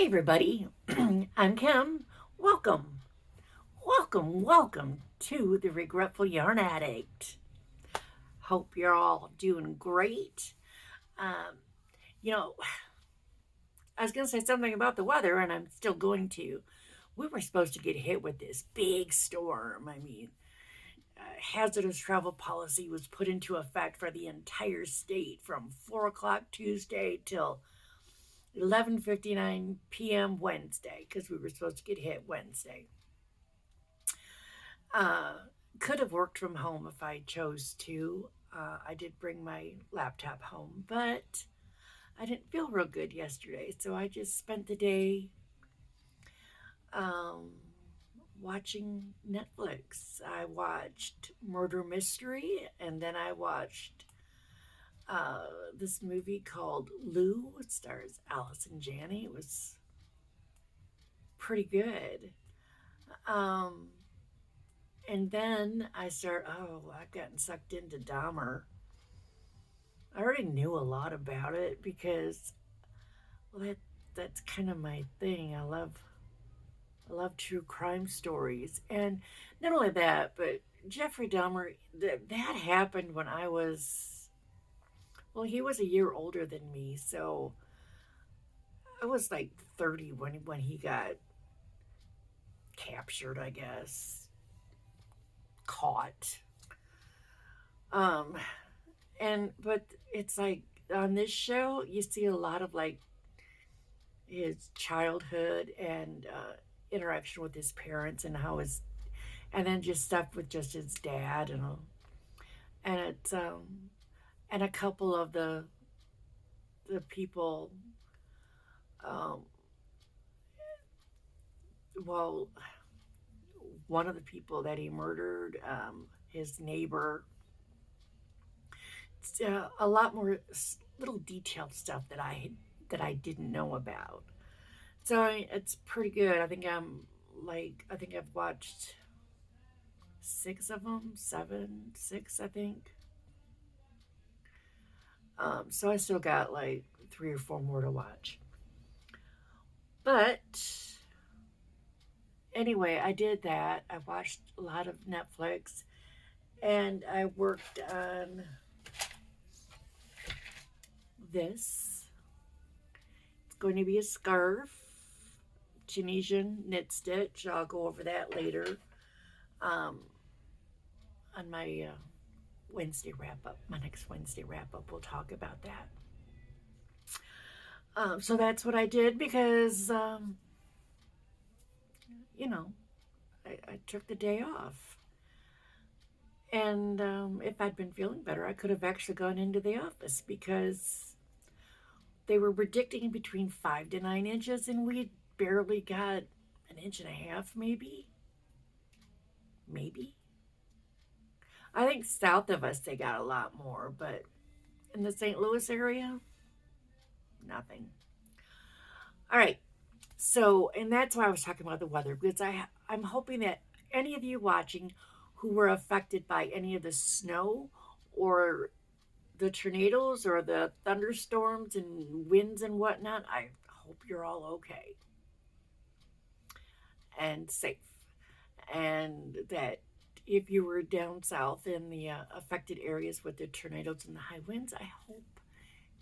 Hi, everybody. I'm Kim. Welcome, welcome to the Regretful Yarn Addict. Hope you're all doing great. Um, you know, I was going to say something about the weather, and I'm still going to. We were supposed to get hit with this big storm. Hazardous travel policy was put into effect for the entire state from 4 o'clock Tuesday till 11:59 p.m. Wednesday, because we were supposed to get hit Wednesday. Uh, could have worked from home if I chose to. I did bring my laptop home, but I didn't feel real good yesterday, so I just spent the day um, watching Netflix. I watched Murder Mystery, and then I watched this movie called Lou. It stars Alice and Janney. It was pretty good. Um, and then I've gotten sucked into Dahmer. I already knew a lot about it because, well, that's kind of my thing. I love true crime stories, and not only that, but Jeffrey Dahmer. That happened when I was, well, he was a year older than me, so I was like 30 when he got captured, I guess, caught. Um, but it's like on this show, you see a lot of like his childhood and interaction with his parents and how his and then just stuff with just his dad and it's and a couple of the people um well one of the people that he murdered, his neighbor. It's, a lot more little detailed stuff that I didn't know about. So it's pretty good. I think I've watched six of them, seven, six, I think. So I still got like three or four more to watch. But anyway, I did that. I watched a lot of Netflix and I worked on this. It's going to be a scarf, Tunisian knit stitch. I'll go over that later um, on my Wednesday wrap up. My next Wednesday wrap up, we'll talk about that. So that's what I did because, you know, I took the day off. And if I'd been feeling better, I could have actually gone into the office because they were predicting between 5 to 9 inches, and we barely got an inch and a half, maybe. Maybe. I think south of us they got a lot more, but in the St. Louis area, nothing. All right. So, and that's why I was talking about the weather because I'm hoping that any of you watching who were affected by any of the snow or the tornadoes or the thunderstorms and winds and whatnot, I hope you're all okay and safe. And that if you were down south in the affected areas with the tornadoes and the high winds, I hope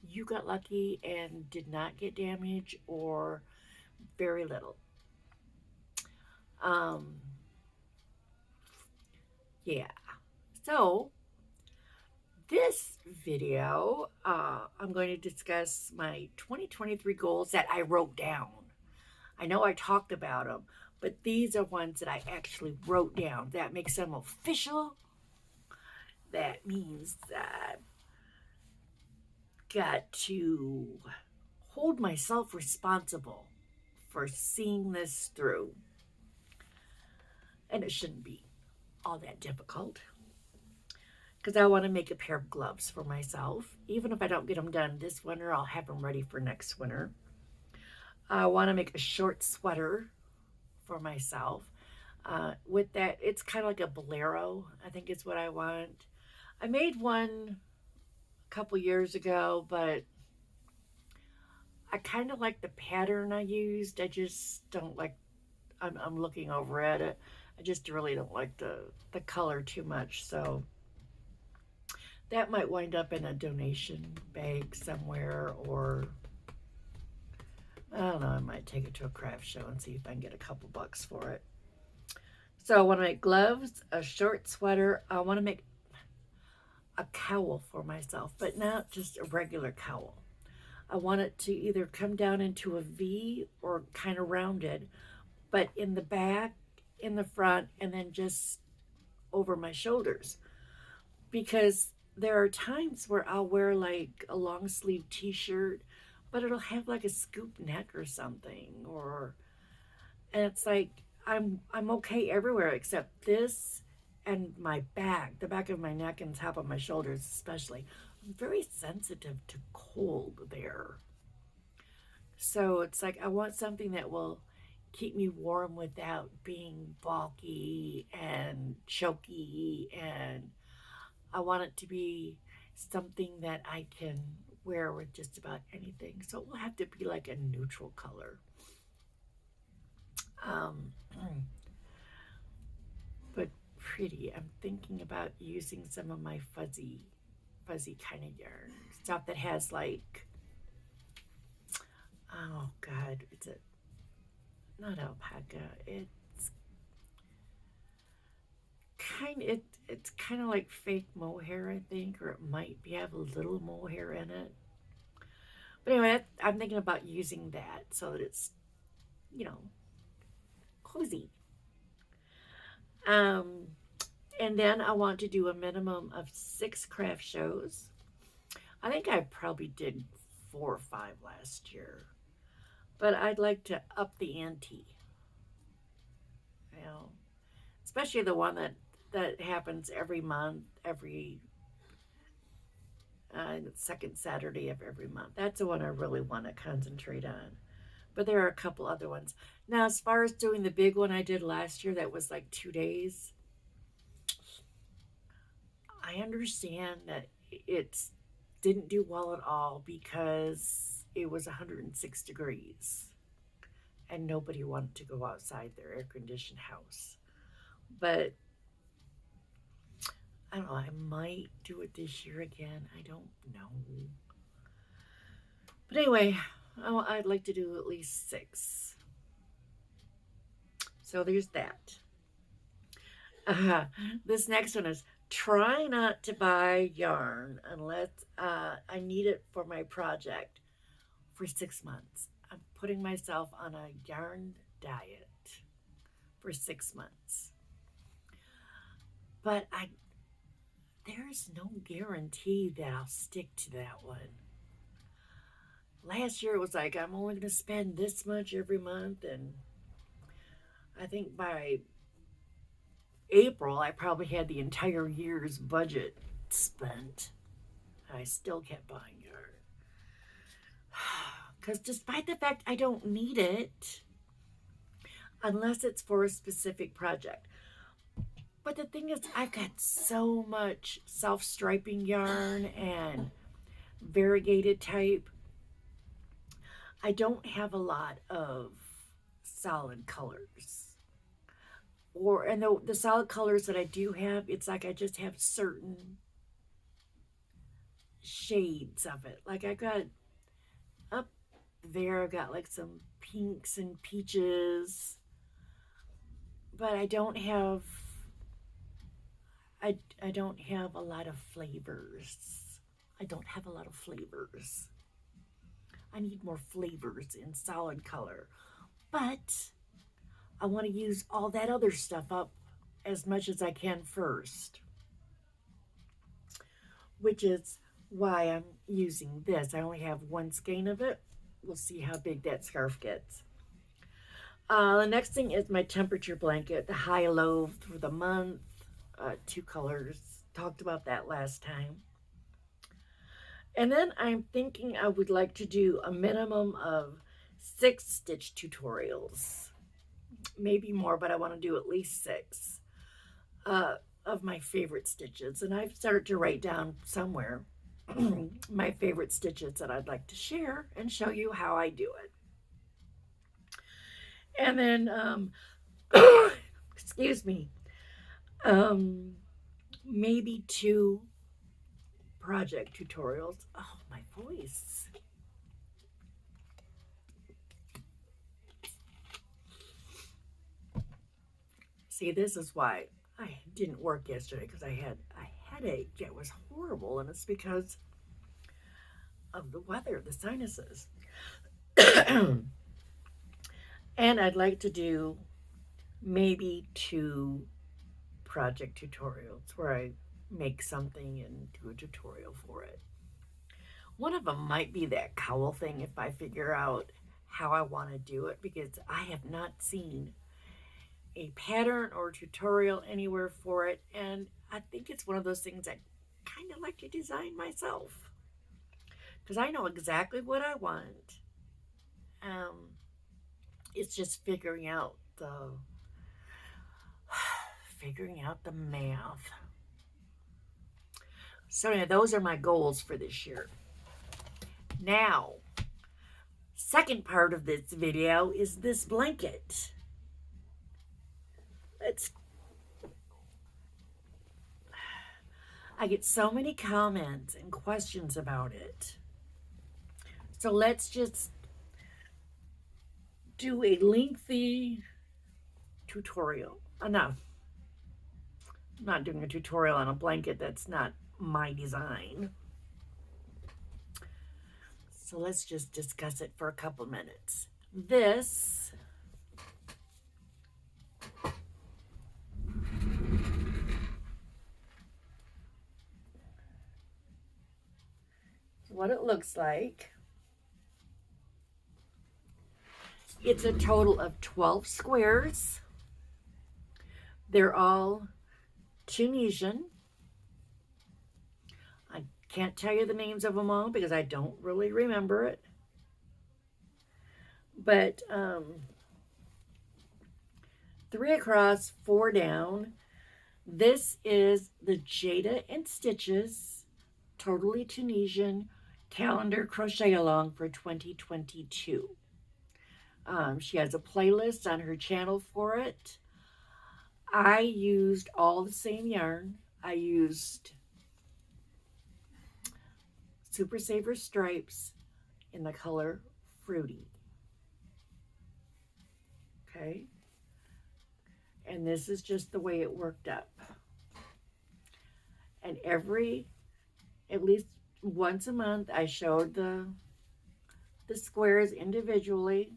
you got lucky and did not get damage or very little. Um, yeah. So, this video, I'm going to discuss my 2023 goals that I wrote down. I know I talked about them, but these are ones that I actually wrote down. That makes them official. That means that I've got to hold myself responsible for seeing this through. And it shouldn't be all that difficult because I want to make a pair of gloves for myself. Even if I don't get them done this winter, I'll have them ready for next winter. I want to make a short sweater for myself. With that, it's kind of like a bolero, I think is what I want. I made one a couple years ago, but I kind of like the pattern I used. I just don't like. I'm looking over at it. I just really don't like the color too much. So that might wind up in a donation bag somewhere, or I don't know. I might take it to a craft show and see if I can get a couple bucks for it. So I want to make gloves, a short sweater. I want to make a cowl for myself, but not just a regular cowl. I want it to either come down into a V or kind of rounded, but in the back, in the front, and then just over my shoulders. Because there are times where I'll wear like a long sleeve t shirt, but it'll have like a scoop neck or something, or and it's like I'm okay everywhere except this and my back, the back of my neck and top of my shoulders especially. I'm very sensitive to cold there. So it's like I want something that will keep me warm without being bulky and choky, and I want it to be something that I can wear with just about anything. So it will have to be like a neutral color. Um, but pretty. I'm thinking about using some of my fuzzy kind of yarn stuff that has like, oh God, it's a not alpaca. It's kind of like fake mohair, I think, or it might be have a little mohair in it. But anyway, I'm thinking about using that so that it's you know cozy. Um, and then I want to do a minimum of 6 craft shows. I think I probably did 4 or 5 last year, but I'd like to up the ante. You know, especially the one that happens every month, every second Saturday of every month. That's the one I really want to concentrate on. But there are a couple other ones. Now, as far as doing the big one I did last year, that was like 2 days. I understand that it didn't do well at all because it was 106 degrees and nobody wanted to go outside their air conditioned house. But I don't know, I might do it this year again. I don't know. But anyway, I'd like to do at least 6. So there's that. Uh, this next one is try not to buy yarn unless I need it for my project for 6 months. I'm putting myself on a yarn diet for 6 months. But there's no guarantee that I'll stick to that one. Last year it was like I'm only going to spend this much every month, and I think by April I probably had the entire year's budget spent. I still kept buying yarn. Because despite the fact I don't need it, unless it's for a specific project. But the thing is, I've got so much self-striping yarn and variegated type. I don't have a lot of solid colors. And the solid colors that I do have, it's like I just have certain shades of it. Like I got up there, I got like some pinks and peaches, but I don't have I don't have a lot of flavors. I don't have a lot of flavors. I need more flavors in solid color. But I want to use all that other stuff up as much as I can first, which is why I'm using this. I only have one skein of it. We'll see how big that scarf gets. The next thing is my temperature blanket, the high-low for the month, 2 colors. Talked about that last time. And then I'm thinking I would like to do a minimum of 6 stitch tutorials. Maybe more, but I want to do at least 6 of my favorite stitches. And I've started to write down somewhere. my favorite stitches that I'd like to share and show you how I do it. And then, excuse me, um, maybe 2 project tutorials. Oh, my voice. See, this is why I didn't work yesterday, because I had a headache. It was horrible, and it's because of the weather, the sinuses. And I'd like to do maybe 2 project tutorials where I make something and do a tutorial for it. One of them might be that cowl thing if I figure out how I want to do it, because I have not seen a pattern or tutorial anywhere for it, and I think it's one of those things I kind of like to design myself because I know exactly what I want. Um, it's just figuring out the math. So yeah, those are my goals for this year. Now, second part of this video is this blanket. I get so many comments and questions about it. So let's just do a lengthy tutorial. Enough. I'm not doing a tutorial on a blanket that's not my design. So let's just discuss it for a couple minutes. This is what it looks like. It's a total of 12 squares. They're all Tunisian. I can't tell you the names of them all because I don't really remember it. But 3 across, 4 down. This is the Jada and Stitches Totally Tunisian Calendar Crochet Along for 2022. She has a playlist on her channel for it. I used all the same yarn. I used Super Saver Stripes in the color Fruity. Okay. And this is just the way it worked up. And at least once a month, I showed the squares individually.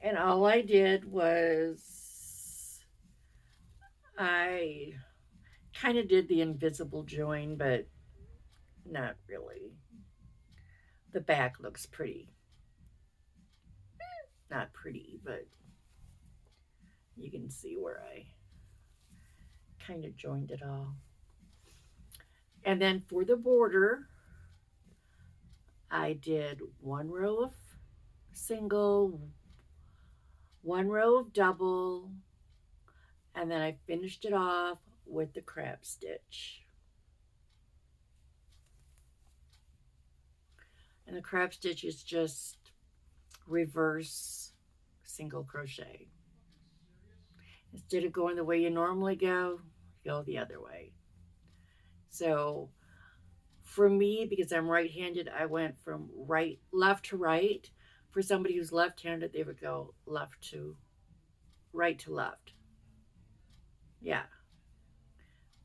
And all I did was I kind of did the invisible join, but not really. The back looks pretty. Not pretty, but you can see where I kind of joined it all. And then for the border, I did 1 row of single, 1 row of double, and then I finished it off with the crab stitch. And the crab stitch is just reverse single crochet. Instead of going the way you normally go the other way. So for me, because I'm right-handed, I went from left to right. For somebody who's left-handed, they would go right to left. Yeah.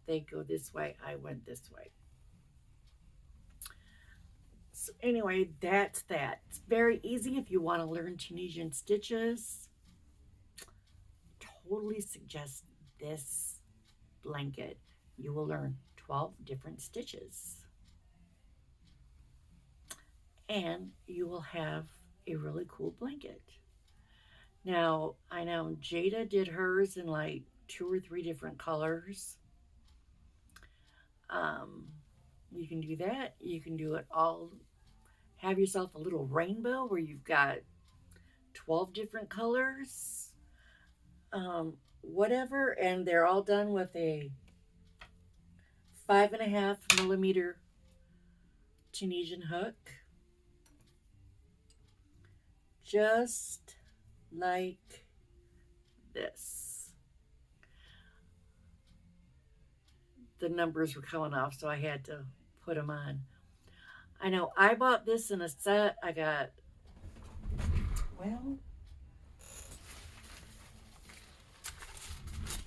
They go this way, I went this way. So anyway, that's that. It's very easy if you want to learn Tunisian stitches. Totally suggest this blanket. You will learn 12 different stitches. And you will have a really cool blanket. Now, I know Jada did hers in like 2 or 3 different colors. You can do that. You can do it all. Have yourself a little rainbow where you've got 12 different colors. Whatever. And they're all done with a 5.5 millimeter Tunisian hook, just like this. The numbers were coming off, so I had to put them on. I know I bought this in a set. I got, well,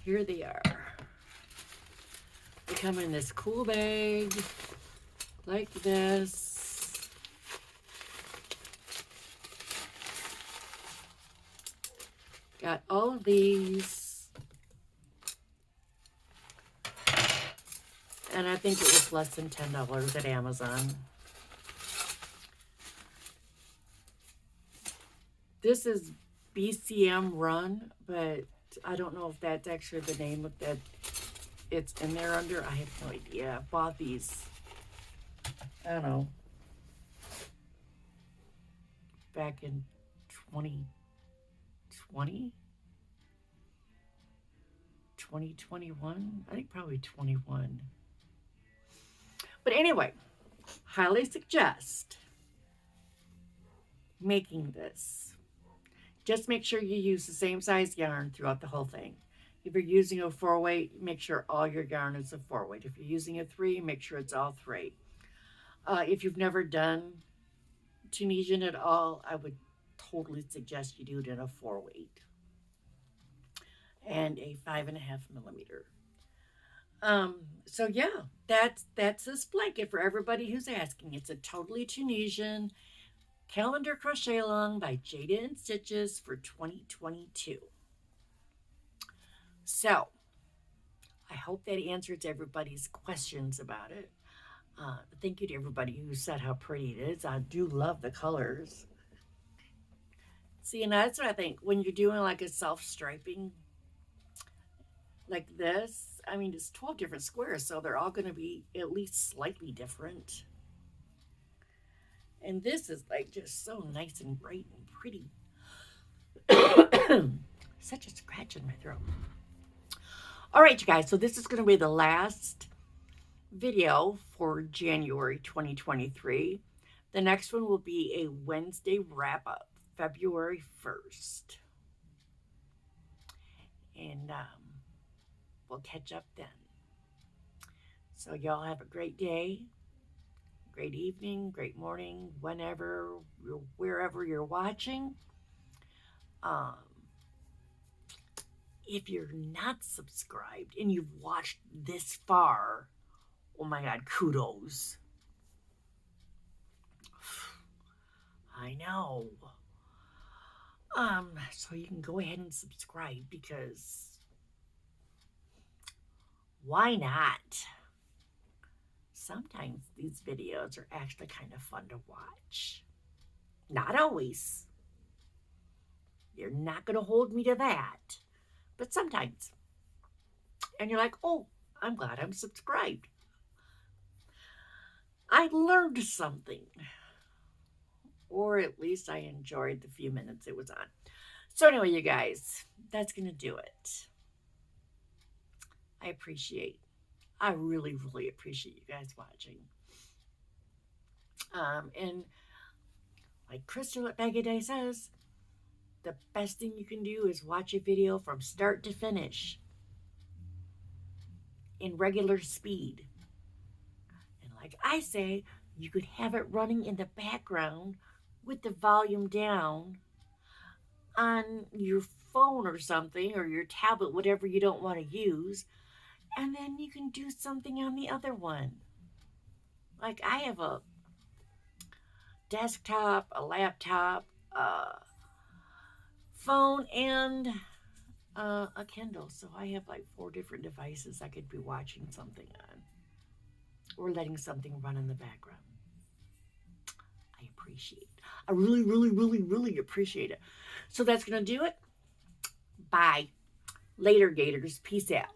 here they are. They come in this cool bag like this. Got all of these. And I think it was less than $10 at Amazon. This is BCM Run, but I don't know if that's actually the name of that it's in there under. I have no idea. I bought these, I don't know, back in 2020? 2021? I think probably 21. But anyway, highly suggest making this. Just make sure you use the same size yarn throughout the whole thing. If you're using a 4-weight, make sure all your yarn is a 4-weight. If you're using a 3, make sure it's all 3. If you've never done Tunisian at all, I would totally suggest you do it in a 4-weight and a 5.5 millimeter. So yeah, that's this blanket for everybody who's asking. It's a totally Tunisian calendar crochet along by Jada and Stitches for 2022. So I hope that answers everybody's questions about it. Thank you to everybody who said how pretty it is. I do love the colors. See, and that's what I think when you're doing like a self-striping like this. I mean, it's 12 different squares, so they're all going to be at least slightly different. And this is like just so nice and bright and pretty. Such a scratch in my throat. All right, you guys, so this is going to be the last video for January 2023. The next one will be a Wednesday wrap-up, February 1st. And we'll catch up then. So y'all have a great day, great evening, great morning, whenever, wherever you're watching. If you're not subscribed and you've watched this far, oh my God, kudos. I know. So you can go ahead and subscribe because why not? Sometimes these videos are actually kind of fun to watch. Not always. You're not going to hold me to that. But sometimes. And you're like, oh, I'm glad I'm subscribed. I learned something. Or at least I enjoyed the few minutes it was on. So anyway, you guys, that's going to do it. I really, really appreciate you guys watching. And like Crystal at Baggy Day says, the best thing you can do is watch a video from start to finish in regular speed. And like I say, you could have it running in the background with the volume down on your phone or something, or your tablet, whatever you don't want to use. And then you can do something on the other one. Like I have a desktop, a laptop, phone, and a Kindle. So I have like 4 different devices I could be watching something on or letting something run in the background. I appreciate it. I really, really, really, really appreciate it. So that's going to do it. Bye. Later, Gators. Peace out.